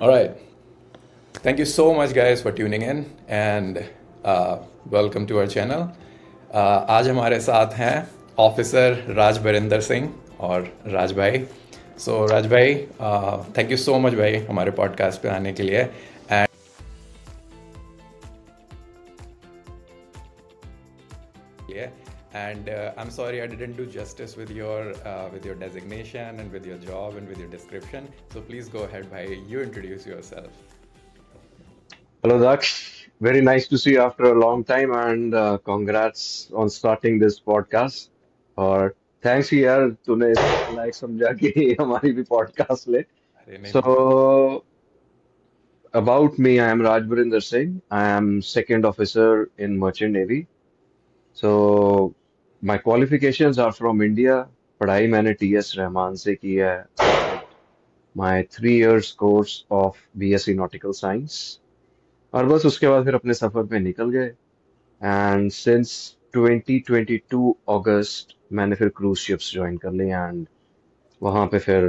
All right. Thank you so much, guys, for tuning in and welcome to our channel. आज हमारे साथ हैं officer राज बरिंदर सिंह और राज भाई. सो राज भाई, थैंक यू सो मच भाई हमारे पॉडकास्ट पे आने के लिए. And I'm sorry I didn't do justice with your designation and with your job and with your description. So please go ahead, bhai. You introduce yourself. Hello, Daksh. Very nice to see you after a long time, and congrats on starting this podcast. और thanks यार तूने इसको लायक समझा कि हमारी भी podcast ले. अरे नहीं. So about me, I am Rajbarinder Singh. I am second officer in Merchant Navy. So my qualifications are from India. पढ़ाई मैंने TS रहमान से की है. My 3 years course of BSc Nautical Science. और बस उसके बाद फिर अपने सफर पे निकल गए. एंड सिंस 2022 अगस्त मैंने फिर क्रूज शिप्स ज्वाइन कर ली एंड वहां पे फिर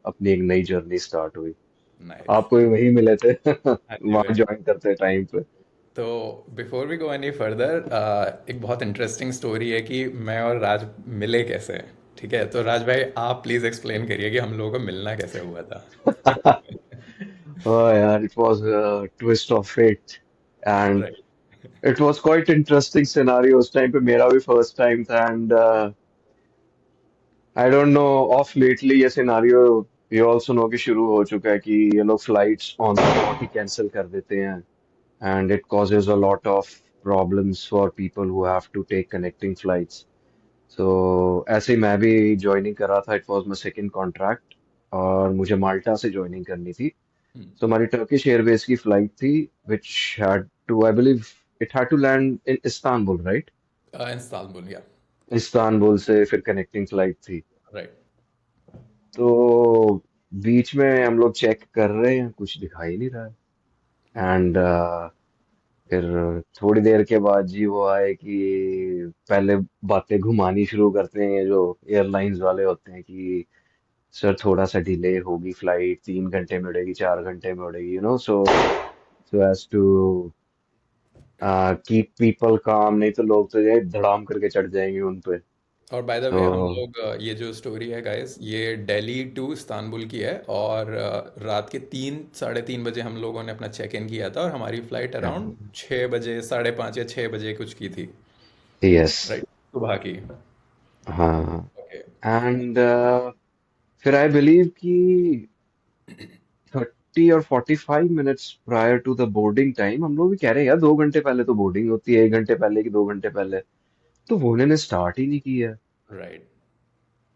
अपनी एक नई जर्नी स्टार्ट हुई. Nice. आपको भी वही मिले थे हाँ जी वहां भाई. ज्वाइन करते टाइम पे. तो before we go any further, एक बहुत इंटरेस्टिंग स्टोरी है कि मैं और राज मिले कैसे. ठीक है, तो राज भाई आप प्लीज एक्सप्लेन करिए कि हम लोगों को मिलना कैसे हुआ था. Oh यार, it was a twist of fate and right. it was quite interesting scenario. उस टाइम पे मेरा भी फर्स्ट टाइम था and I don't know of lately ये सिनारियो ये ऑल्सो नो कि शुरू हो चुका है कि ये लोग flights on spot he cancel कर देते हैं and it causes a lot of problems for people who have to take connecting flights. So ऐसे ही मैं भी ज्वाइनिंग कर रहा था. It was my second contract और मुझे माल्टा से ज्वाइनिंग करनी थी. तो हमारी टर्किश एयरवेज की फ्लाइट थी which had to, I believe it had to land in Istanbul, right? इंस्तानबुल, या. इस्तांबुल से फिर कनेक्टिंग फ्लाइट थी. राइट. तो बीच में हम लोग चेक कर रहे हैं, कुछ दिखाई नहीं रहा है एंड फिर थोड़ी देर के बाद जी वो आए कि पहले बातें घुमानी शुरू करते हैं ये जो एयरलाइंस वाले होते हैं कि सर थोड़ा सा डिले होगी, फ्लाइट 3 घंटे में उड़ेगी, 4 घंटे में उड़ेगी, so as to keep people calm. नहीं तो लोग तो ये धड़ाम करके चढ़ जाएंगे उन पे. और बाय द वे हम तो लोग, ये जो स्टोरी है गाइस, ये दिल्ली टू इस्तांबुल की है. और रात के 3 साढ़े 3 बजे हम लोगों ने अपना चेक इन किया था और हमारी फ्लाइट अराउंड 6 बजे, 5:30 या 6 बजे कुछ की थी. यस. राइट, सुबह की. हाँ. ओके. एंड फिर आई बिलीव कि 30 और 45 minutes prior to the boarding time हम लोग भी कह रहे हैं यार 2 घंटे पहले तो बोर्डिंग होती है, 1 घंटे पहले कि 2 घंटे पहले. तो वो उन्होंने स्टार्ट ही नहीं किया. राइट.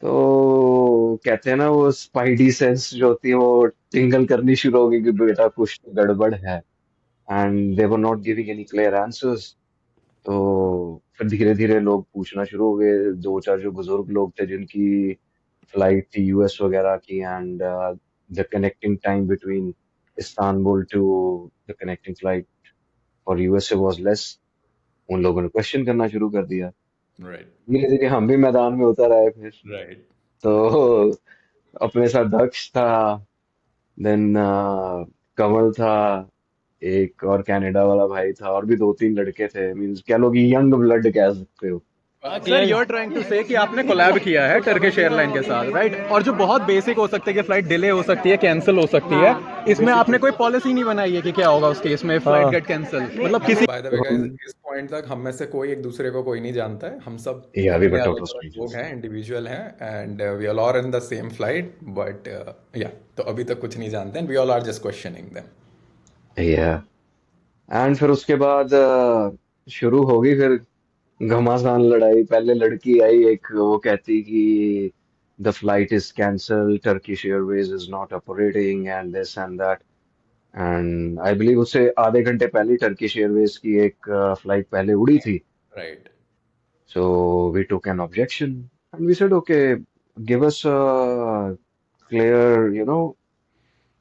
तो कहते हैं ना वो स्पाइडी सेंस जो होती है वो टिंगल करनी शुरू होगी कि बेटा कुछ तो गड़बड़ है. And they were not giving any clear answers. तो फिर धीरे धीरे लोग पूछना शुरू हो गए, दो चार जो बुजुर्ग लोग थे जिनकी फ्लाइट थी यूएस वगैरह की and the connecting time between Istanbul to the connecting flight for USA was less. उन लोगों ने क्वेश्चन करना शुरू कर दिया. राइट. धीरे धीरे हम भी मैदान में उतर आए फिर. राइट. तो अपने साथ दक्ष था, देन कमल था, एक और कनाडा वाला भाई था, और भी दो तीन लड़के थे. मींस कह लो कि यंग ब्लड कह सकते हो. Sir you are trying to say कि आपने कोलैब किया है टर्किश एयरलाइन के साथ, राइट? और जो बहुत बेसिक हो सकते हैं कि फ्लाइट डिले हो सकती है, कैंसिल हो सकती है, इसमें आपने कोई पॉलिसी नहीं बनाई है कि क्या होगा उस केस में फ्लाइट हाँ. गेट कैंसिल, मतलब किसी बाय द वे गाइस, इस पॉइंट तक हम में से कोई एक दूसरे को कोई नहीं जानता है. हम सब या वी वर अपने अलग टोटल अलग लोग स्ट्रेंजर्स. हैं, इंडिविजुअल हैं, and we all are in the same flight. But yeah, तो अभी तक कुछ नहीं जानते हैं. We all are just questioning them. Yeah. And फिर उसके बाद शुरू हो गई फिर घमासान लड़ाई. पहले लड़की आई एक, वो कहती कि the flight is cancel, Turkish Airways is not operating and this and that. And I believe उससे आधे घंटे पहले टर्किश एयरवेज की एक फ्लाइट पहले उड़ी थी. Right. So we took an objection and we said, okay, give us a clear,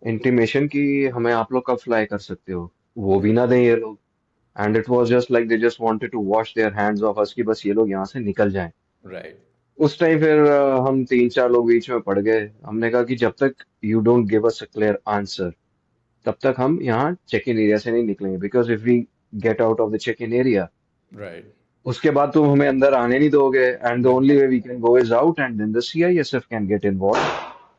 intimation कि हमें आप लोग कब फ्लाई कर सकते हो. वो भी ना दें ये लोग. And it was just like they just wanted to wash their hands off us कि बस ये लोग यहाँ से निकल जाएं. राइट. उस टाइम फिर हम तीन चार लोग बीच में पड़ गए. हमने कहा कि जब तक you don't give us a clear answer, तब तक हम यहाँ चेक इन एरिया से नहीं निकलेंगे, because if we get out of the check in area, right उसके बाद तुम हमें अंदर आने नहीं दोगे, and the only way we can go is out, and then the CISF can get involve,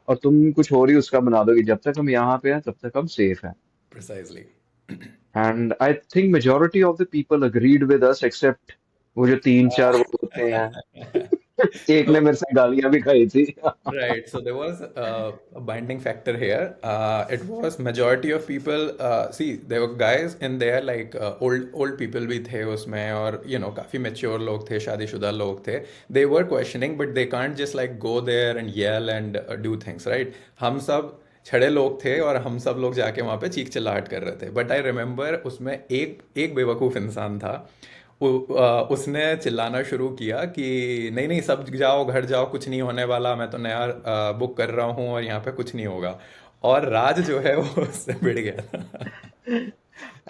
और तुम कुछ और ही उसका बना दोगे। जब तक हम यहाँ पे हैं तब तक हम सेफ हैं। Precisely and I think majority of the people agreed with us, except वो जो तीन चार वो होते हैं। एक ने मेरे से गालियां भी खाई थी। Right. So there was a binding factor here. It was majority of people. See, there were guys in there like old people भी थे उसमें, और काफी mature लोग थे, शादीशुदा लोग थे. They were questioning, but they can't just like go there and yell and do things, right? हम सब छड़े लोग थे और हम सब लोग जाके वहाँ पे चीख चिल्लाहट कर रहे थे. बट आई रिमेम्बर उसमें एक बेवकूफ़ इंसान था. उसने चिल्लाना शुरू किया कि नहीं नहीं सब जाओ, घर जाओ, कुछ नहीं होने वाला, मैं तो नया बुक कर रहा हूँ और यहाँ पे कुछ नहीं होगा. और राज जो है वो उससे भिड़ गया था.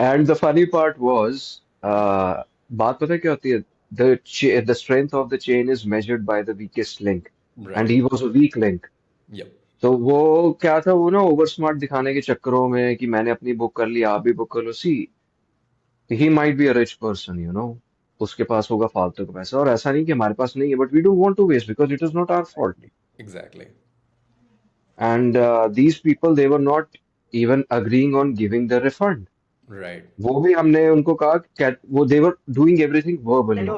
And the funny part was, बात पता है क्या होती है, the strength of the chain is measured by the weakest link, and right. He was a weak link. Yep. तो वो क्या था, वो ना ओवर स्मार्ट दिखाने के चक्करों में कि मैंने अपनी बुक कर ली, आप भी बुक कर लो. See, he might be a rich person, उसके पास होगा फालतू का पैसा, और ऐसा नहीं कि हमारे पास नहीं है, but we don't want to waste because it is not our fault. Exactly. And these people, they were not even agreeing on giving the refund. Right. वो भी हमने उनको कहा वो they were doing everything verbally.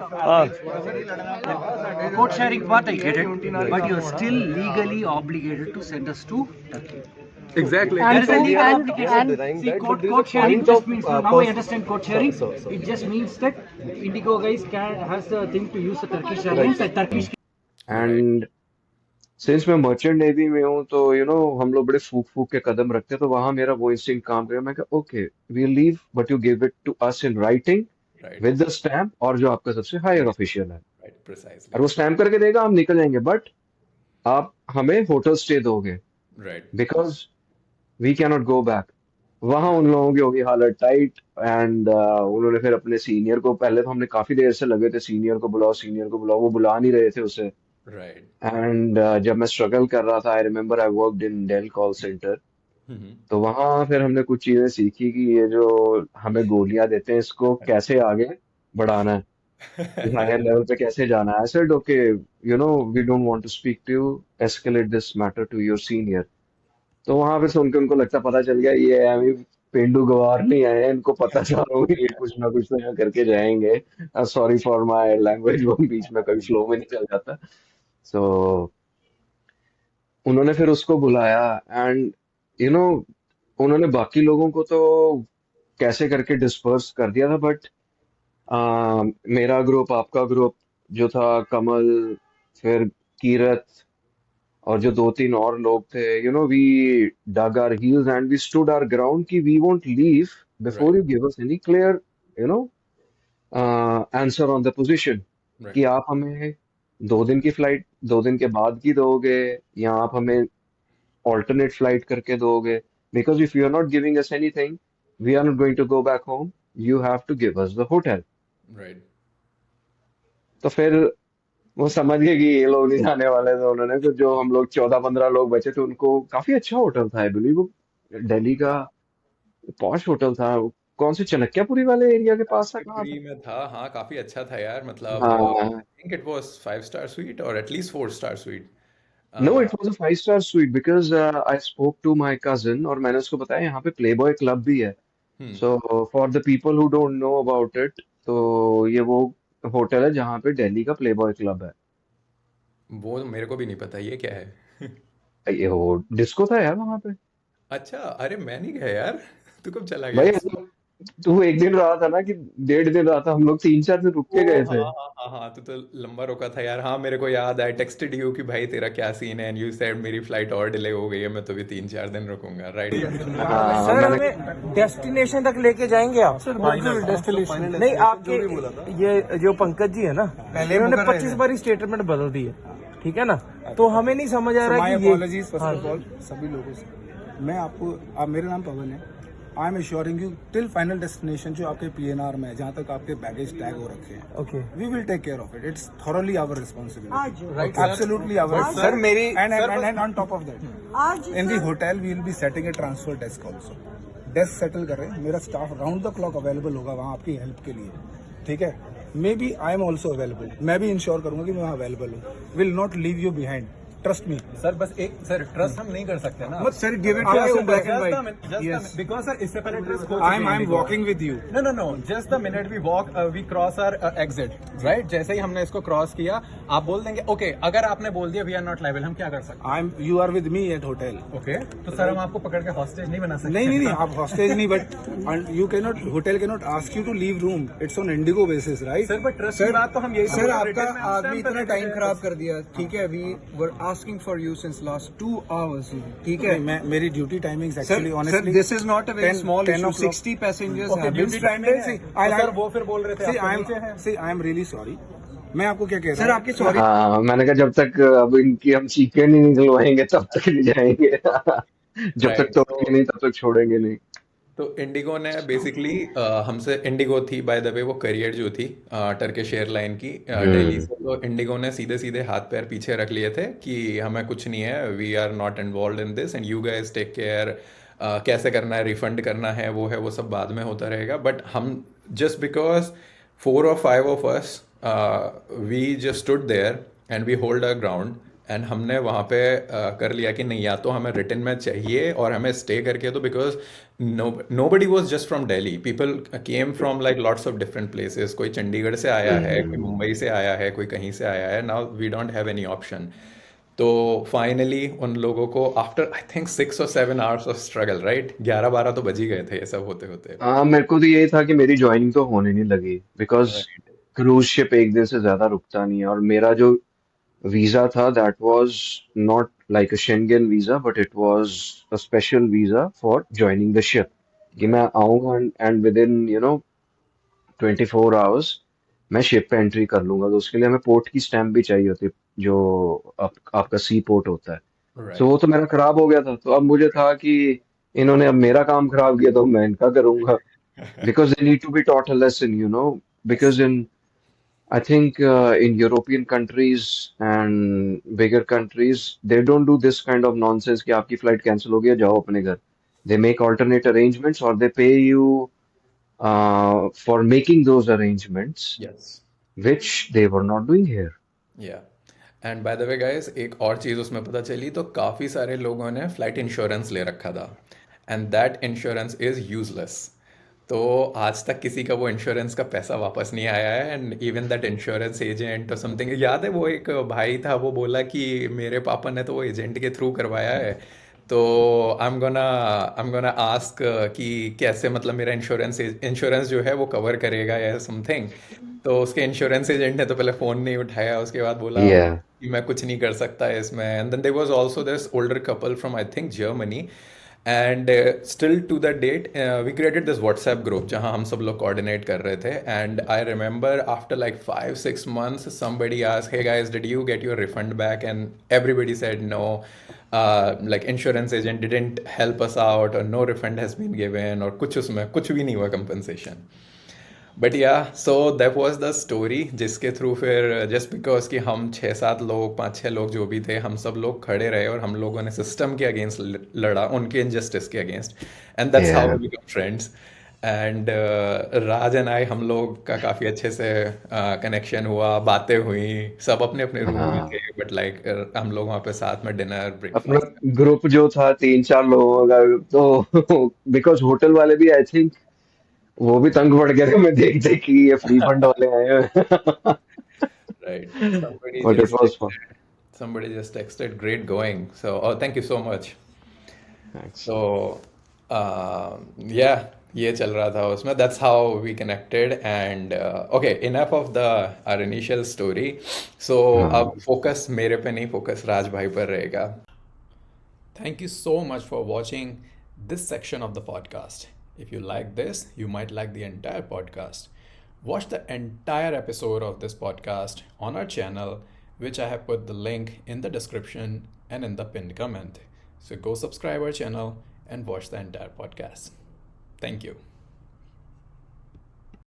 Code sharing part, I get it, but you're still legally obligated to send us to Turkey. Exactly. There is a And- legal and- obligation. and- See, that code there is a sharing point just of, means, now I understand code sharing. so- It just means that Indigo guys has the thing to use the Turkish Airlines, the Turkish and since मैं merchant navy में हूँ, तो हम लोग बड़े फूक फूक के कदम रखते हैं, तो वहां मेरा वो इंस्टिंक्ट काम करे. मैं कहा okay, we leave but you give it to us in writing right. With the stamp, और जो आपका सबसे हायर ऑफिशियल है, राइट. और प्रिसाइजली. वो स्टैम्प करके देगा, हम निकल जाएंगे, बट आप हमें होटल स्टे दोगे, right. Because we cannot go back. वहां उन लोगों की होगी हालत टाइट, एंड उन्होंने फिर अपने सीनियर को, पहले तो हमने काफी देर से लगे थे सीनियर को बुलाओ, सीनियर को बुलाओ, वो बुला नहीं रहे थे उसे. राइट. एंड जब मैं स्ट्रगल कर रहा था, I remember I worked in Dell call centre, तो वहां फिर हमने कुछ चीजें सीखी कि ये जो हमें गोलियां देते हैं, इसको कैसे आगे बढ़ाना है, हायर लेवल पे कैसे जाना है. I said okay, we don't want to speak to you, escalate this matter to your senior. तो वहां पे सुन के उनको लगता, पता चल गया ये अभी पेंडू गवार नहीं आए हैं, इनको पता चल रहा होगा ये कुछ ना कुछ तो यहाँ करके जाएंगे. सॉरी फॉर माय लैंग्वेज, वो बीच में कभी फ्लो में निकल जाता. सो उन्होंने फिर उसको बुलाया, एंड उन्होंने बाकी लोगों को तो कैसे करके डिस्पर्स कर दिया था, बट मेरा ग्रुप, आपका ग्रुप जो था, कमल, फिर कीरत, और जो दो तीन और लोग थे, we dug our heels and we stood our ground कि we won't leave before Right. you give us any clear, answer on the position, right. कि आप हमें 2 दिन की फ्लाइट 2 दिन के बाद की दोगे, या आप हमें ऑल्टरनेट फ्लाइट करके दोगे, because if you are not giving us anything, we are not going to go back home, you have to give us the hotel. Right. तो फिर वो समझ गए कि ये लोग नहीं जाने वाले, तो उन्होंने फिर जो हम लोग 14-15 लोग बचे थे, उनको काफी अच्छा होटल था, आई बिलीव वो दिल्ली का पॉश होटल था. वो कौन से चाणक्यपुरी वाले एरिया के पास था, कहाँ फ्री में था. हाँ, काफी अच्छा था यार. मतलब था? आई हाँ, think it was 5-star suite or at least 4-star suite. No, it was a 5 star suite, because I spoke to my cousin, और मैंने उसको बताया यहाँ पे प्लेबॉय क्लब भी है. So for the people who don't know about it, तो ये वो होटल है जहाँ पे दिल्ली का प्लेबॉय क्लब है. वो मेरे को भी नहीं पता ये क्या है. ये वो डिस्को था यार वहाँ पे. अच्छा. अरे मैं नहीं गया यार. तू कब चला भाई गया? तू एक दिन रहा था ना, कि 1.5 दिन रहा था, हम लोग 3-4 दिन रुक के गए थे. हाँ हाँ हाँ हाँ, तू तो लंबा रुका था यार. हाँ, मेरे को याद है. टेक्स्टेड यू कि भाई तेरा क्या सीन है, एंड यू सेड मेरी फ्लाइट और डिले हो गई है, मैं तो भी 3-4 दिन रुकूंगा. राइट. हाँ, सर मैंने हमें डेस्टिनेशन तक लेके जाएंगे आप? सर डेस्टिनेशन नहीं, आपके ये जो पंकज जी है ना, इन्होंने 25 बार स्टेटमेंट बदल दी है, ठीक है ना, तो हमें नहीं समझ आ रहा है कि ये फर्स्ट ऑफ ऑल सभी लोगों से मैं आपको, आप, मेरा नाम पवन है. I am assuring you till final destination जो आपके पीएनआर में है, जहाँ तक आपके बैगेज टैग हो रखे हैं, okay we will take care of it. It's thoroughly our responsibility, absolutely our. Sir मेरी and on top of that, आज in the hotel we will be setting a transfer desk also. Desk settle कर रहे हैं, मेरा staff round the clock available होगा वहाँ आपकी help के लिए, ठीक है। May be I am also available, मैं भी इंश्योर करूंगा कि मैं वहाँ अवेलेबल हूँ, will not leave you behind, trust me. Sir बस एक सर ट्रस्ट हम नहीं कर सकते ना मत sir, give it to us in black and white. Because sir इससे पहले ट्रस्ट हो I am walking with you. No just the minute we walk we cross our exit, right? जैसे ही हमने इसको क्रॉस किया आप बोल देंगे ओके, अगर आपने बोल दिया वी आर नॉट लायबल, हम क्या कर सकते I am, you are with me at hotel. हैं? ओके, तो सर हम आपको पकड़ के हॉस्टेज नहीं बना सकते? नहीं, आप हॉस्टेज नहीं, but you can not, hotel can not ask you to leave room, it's on IndiGo basis, right? Sir but trust की बात तो हम यही सर आपका आपने इतना टाइम खराब कर दिया, ठीक है? We were asking for you since last 2 hours, ठीक है? मेरी duty timings sir actually honestly this is not a very small 10 issue, o'clock. 60 passengers Okay, have been duty stranded. timing है। तो सर वो फिर बोल रहे थे आपके नीचे हैं। I am really sorry. मैं आपको क्या कह रहा सर हूँ, आपकी सॉरी हाँ, मैंने कहा जब तक अब इनकी हम चीखें नहीं निकलवाएंगे तब तक नहीं जाएंगे। जब तक Right. तोड़ेंगे नहीं तब तक छोड़ेंगे नहीं। तो इंडिगो ने बेसिकली हमसे, इंडिगो थी बाय द वे वो करियर जो थी टर्किश एयरलाइन की दिल्ली से, तो इंडिगो ने सीधे सीधे हाथ पैर पीछे रख लिए थे कि हमें कुछ नहीं है, we are not involve in this and you guys take care, कैसे करना है, रिफंड करना है, वो सब बाद में होता रहेगा। बट हम just because 4 or 5 of us we just stood there and we hold a ground and हमने वहाँ पे कर लिया कि नहीं, या तो हमें रिटर्न में चाहिए और हमें स्टे करके, तो because nobody was just from Delhi, people came from like lots of different places, कोई चंडीगढ़ से आया है, कोई मुंबई से आया है, कोई कहीं से आया है, now we don't have any option। तो फाइनली उन लोगों को after I think 6 or 7 hours of struggle, right, 11-12 तो बज ही गए थे ये सब होते होते। हाँ, मेरे को तो यही था कि मेरी ज्वाइनिंग तो होने नहीं लगी, बिकॉज क्रूज शिप एक दिन से ज्यादा रुकता नहीं है, और मेरा जो वीजा था that was not like a Schengen visa, but it was a special visa for joining the ship, कि मैं आऊंगा एंड विद इन 24 आवर्स मैं शिप पे एंट्री कर लूंगा। तो उसके लिए हमें पोर्ट की स्टैंप भी चाहिए होती है, जो आपका सी पोर्ट होता है। तो वो तो मेरा खराब हो गया था, तो अब मुझे था कि इन्होंने अब मेरा काम खराब किया तो मैं इनका करूंगा, because they need to be taught a lesson, because I think in European countries and bigger countries, they don't do this kind of nonsense कि आपकी फ्लाइट कैंसिल हो गया, जाओ अपने घर। They make alternate arrangements or they pay you for making those arrangements, yes, which they were not doing here. या and by the way guys, एक और चीज़ उसमें पता चली, तो काफ़ी सारे लोगों ने फ्लाइट इंश्योरेंस ले रखा था and that insurance is useless. तो आज तक किसी का वो इंश्योरेंस का पैसा वापस नहीं आया है, and even that insurance agent और समथिंग, याद है वो एक भाई था, वो बोला कि मेरे पापा ने तो वो एजेंट के थ्रू करवाया है, तो आई एम गोना आस्क कि कैसे, मतलब मेरा इंश्योरेंस जो है वो कवर करेगा या समथिंग। तो उसके इंश्योरेंस एजेंट ने तो पहले फ़ोन नहीं उठाया, उसके बाद बोला Yeah. कि मैं कुछ नहीं कर सकता है इसमें। And then there was also this older couple from I think Germany, and still to the date we created this WhatsApp group जहाँ हम सब लोग कोऑर्डिनेट कर रहे थे। And I remember after like 5-6 months somebody asked, hey guys, did you get your refund back? And everybody said no, like insurance agent didn't help us out, or no refund has been given, और कुछ उसमें कुछ भी नहीं हुआ compensation। But या so that was the story, जिसके through फिर जस्ट बिकॉज कि हम 6-7 लोग, 5-6 लोग जो भी थे, हम सब लोग खड़े रहे और हम लोगों ने सिस्टम के अगेंस्ट लड़ा, उनके इनजस्टिस के against, and that's how we become friends. And Raj and I, हम लोग का काफ़ी अच्छे से कनेक्शन हुआ, बातें हुई, सब अपने अपने रूम में थे, बट लाइक हम लोग वहाँ पे साथ में डिनर, अपना ब्रेकफास्ट। ग्रुप जो था 3-4 लोगों का, तो बिकॉज होटल वाले भी आई थिंक वो भी तंग पड़ गया था, मैं देख देख कि ये फ्री फंड वाले आए हैं। Right. Somebody But it just was fun. texted, great going. So, oh, thank you so much. Thanks. So, yeah, ये चल रहा था उसमें. That's how we connected. And okay, enough of our initial story. So, अब focus मेरे पे नहीं, focus राज भाई पर रहेगा. Thank you so much for watching this section of the podcast. If you like this, you might like the entire podcast. Watch the entire episode of this podcast on our channel, which I have put the link in the description and in the pinned comment. So go subscribe our channel and watch the entire podcast. Thank you.